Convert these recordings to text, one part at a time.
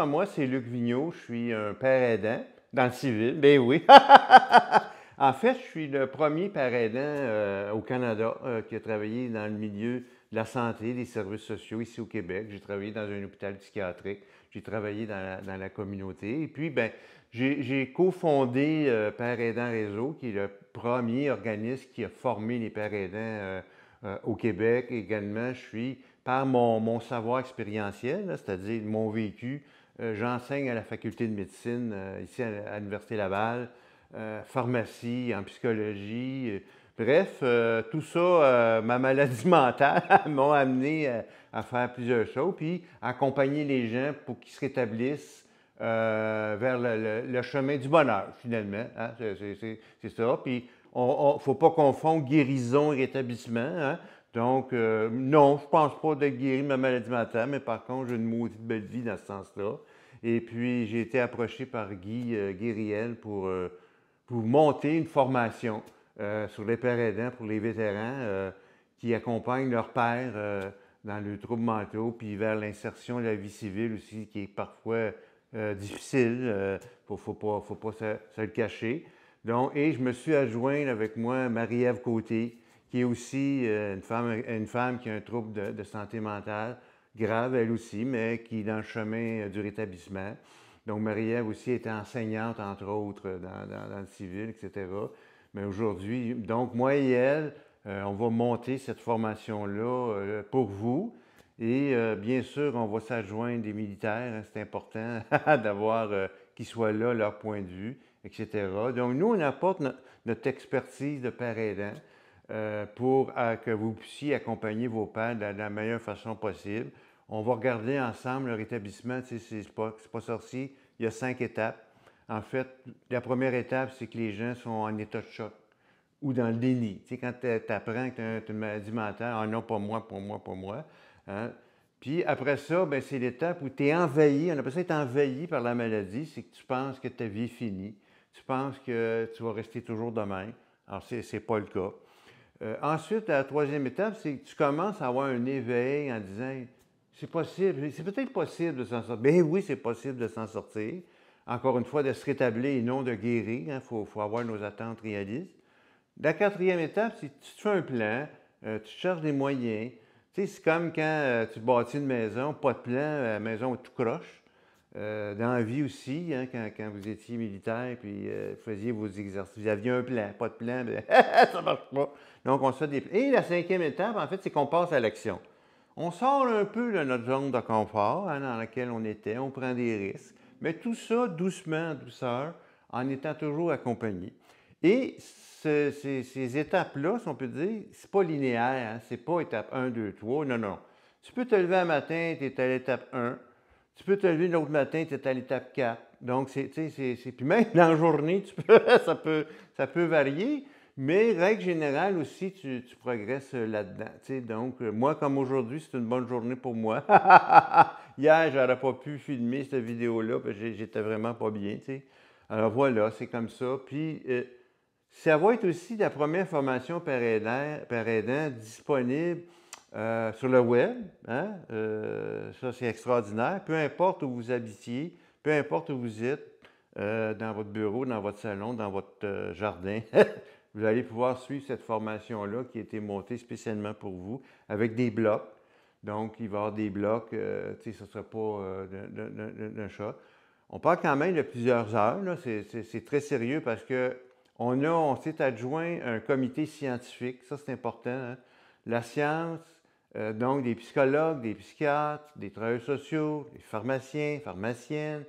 devant moi, c'est Luc Vigneault. Je suis un père aidant dans le civil. Ben oui. En fait, je suis le premier père aidant au Canada qui a travaillé dans le milieu de la santé, des services sociaux ici au Québec. J'ai travaillé dans un hôpital psychiatrique. J'ai travaillé dans la communauté. Et puis, ben, j'ai cofondé Père aidant Réseau, qui est le premier organisme qui a formé les pères aidants au Québec. Également, je suis, par mon savoir expérientiel, c'est-à-dire mon vécu, j'enseigne à la faculté de médecine ici à l'Université Laval, pharmacie, en psychologie. Bref, tout ça, ma maladie mentale m'ont amené à faire plusieurs choses, puis accompagner les gens pour qu'ils se rétablissent vers le chemin du bonheur, finalement. Hein? C'est ça. Puis, il ne faut pas confondre guérison et rétablissement. Hein? Donc, non, je ne pense pas de guérir ma maladie mentale, mais par contre, j'ai une maudite belle vie dans ce sens-là. Et puis, j'ai été approché par Guy Guériel pour monter une formation sur les pères aidants pour les vétérans qui accompagnent leur père dans le trouble mentaux, puis vers l'insertion de la vie civile aussi, qui est parfois difficile. Faut pas se le cacher. Donc, et je me suis adjoint avec moi Marie-Ève Côté, qui est aussi une femme qui a un trouble de santé mentale grave, elle aussi, mais qui est dans le chemin du rétablissement. Donc, Marie-Ève aussi était enseignante, entre autres, dans le civil, etc. Mais aujourd'hui, donc, moi et elle, on va monter cette formation-là pour vous. Et bien sûr, on va s'adjoindre des militaires. Hein, c'est important d'avoir qu'ils soient là, leur point de vue, etc. Donc, nous, on apporte notre expertise de père aidant pour que vous puissiez accompagner vos pères de la meilleure façon possible. On va regarder ensemble le rétablissement. Tu sais, c'est pas sorcier. Il y a 5 étapes. En fait, la première étape, c'est que les gens sont en état de choc ou dans le déni. Tu sais, quand tu apprends que tu as une maladie mentale, ah non, pas moi, pas moi, pas moi. Hein? Puis après ça, ben, c'est l'étape où tu es envahi, on appelle ça être envahi par la maladie, c'est que tu penses que ta vie est finie, tu penses que tu vas rester toujours de même. Alors, c'est pas le cas. Ensuite, la troisième étape, c'est que tu commences à avoir un éveil en disant c'est possible, c'est peut-être possible de s'en sortir. Bien oui, c'est possible de s'en sortir. Encore une fois, de se rétablir et non de guérir. Il faut avoir nos attentes réalistes. La quatrième étape, c'est que tu te fais un plan, tu cherches des moyens. Tu sais, c'est comme quand tu bâtis une maison, pas de plan, la maison est tout croche. Dans la vie aussi, hein, quand vous étiez militaire puis vous faisiez vos exercices, vous aviez un plan, pas de plan, ben, ça marche pas. Donc, on se fait des plans. Et la cinquième étape, en fait, c'est qu'on passe à l'action. On sort un peu de notre zone de confort hein, dans laquelle on était, on prend des risques, mais tout ça doucement, en douceur, en étant toujours accompagné. Et ces étapes-là, si on peut dire, c'est pas linéaire, hein, c'est pas étape 1, 2, 3, non, non. Tu peux te lever un matin, tu es à l'étape 1, tu peux te lever l'autre matin, tu es à l'étape 4. Donc, puis même dans la journée, ça peut varier, mais règle générale aussi, tu progresses là-dedans. Donc, moi, comme aujourd'hui, c'est une bonne journée pour moi. Hier, j'aurais pas pu filmer cette vidéo-là, parce que j'étais vraiment pas bien. T'sais. Alors voilà, c'est comme ça. Puis, ça va être aussi la première formation par aidant disponible sur le web. Hein? Ça, c'est extraordinaire. Peu importe où vous habitiez, peu importe où vous êtes, dans votre bureau, dans votre salon, dans votre jardin, vous allez pouvoir suivre cette formation-là qui a été montée spécialement pour vous avec des blocs. Donc, il va y avoir des blocs, tu sais, ce ne sera pas d'un shot. On parle quand même de plusieurs heures, là. C'est très sérieux parce que on s'est adjoint un comité scientifique, ça c'est important. Hein? La science, donc des psychologues, des psychiatres, des travailleurs sociaux, des pharmaciens, pharmaciennes,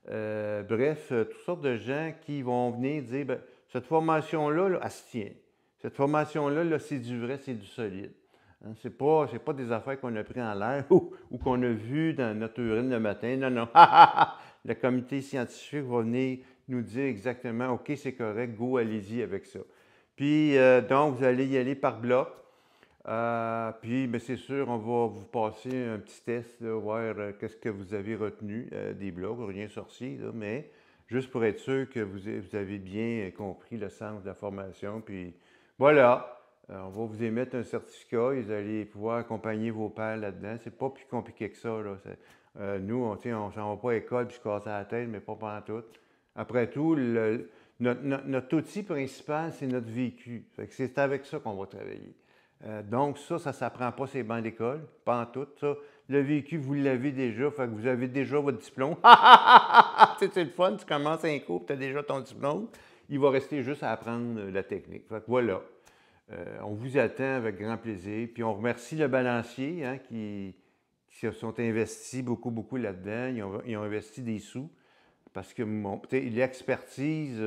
bref, toutes sortes de gens qui vont venir dire, ben, cette formation-là, là, elle se tient. Cette formation-là, là, c'est du vrai, c'est du solide. Hein, c'est pas des affaires qu'on a pris en l'air ou qu'on a vues dans notre urine le matin. Non, non. Le comité scientifique va venir nous dire exactement, OK, c'est correct, go, allez-y avec ça. Puis, donc, vous allez y aller par bloc. Puis, bien, c'est sûr, on va vous passer un petit test, là, voir qu'est-ce que vous avez retenu des blocs, rien sorcier, là, mais juste pour être sûr que vous avez bien compris le sens de la formation. Puis, voilà. On va vous émettre un certificat et vous allez pouvoir accompagner vos pairs là-dedans. C'est pas plus compliqué que ça. Là. Nous, on ne s'en va pas à l'école puis se casser la tête, mais pas pantoute. Après tout, notre outil principal, c'est notre vécu. C'est avec ça qu'on va travailler. Donc, ça ne s'apprend pas ces bancs d'école, pas en tout. Ça. Le vécu, vous l'avez déjà, fait que vous avez déjà votre diplôme. C'est le fun, tu commences un cours, tu as déjà ton diplôme. Il va rester juste à apprendre la technique. Fait que voilà, on vous attend avec grand plaisir. Puis on remercie le balancier hein, qui se sont investis beaucoup là-dedans. Ils ont investi des sous parce que l'expertise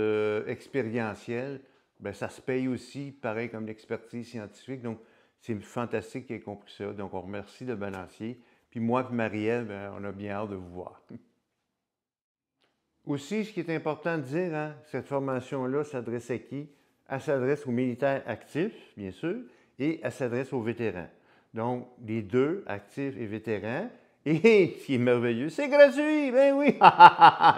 expérientielle, bien, ça se paye aussi, pareil comme l'expertise scientifique. Donc, c'est fantastique qu'ils aient compris ça. Donc, on remercie le balancier. Puis moi et Marie-Ève, on a bien hâte de vous voir. Aussi, ce qui est important de dire, hein, cette formation-là s'adresse à qui? Elle s'adresse aux militaires actifs, bien sûr, et elle s'adresse aux vétérans. Donc, les deux, actifs et vétérans. Et ce qui est merveilleux, c'est gratuit, ben oui!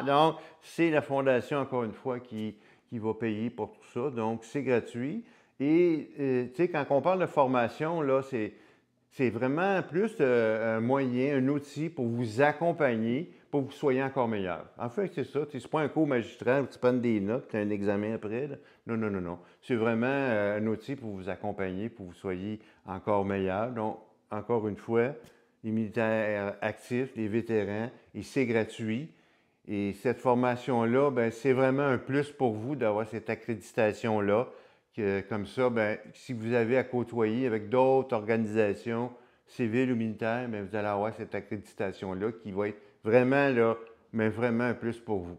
Donc, c'est la fondation, encore une fois, qui va payer pour tout ça. Donc, c'est gratuit. Et, tu sais, quand on parle de formation, là, c'est vraiment plus un moyen, un outil pour vous accompagner, pour que vous soyez encore meilleur. En fait, c'est ça. Ce n'est pas un cours magistral où tu prends des notes, tu as un examen après. Là. Non. C'est vraiment un outil pour vous accompagner, pour que vous soyez encore meilleur. Donc, encore une fois, les militaires actifs, les vétérans, et c'est gratuit. Et cette formation-là, ben, c'est vraiment un plus pour vous d'avoir cette accréditation-là. Comme ça, ben, si vous avez à côtoyer avec d'autres organisations civiles ou militaires, ben, vous allez avoir cette accréditation-là qui va être vraiment, là, mais vraiment un plus pour vous.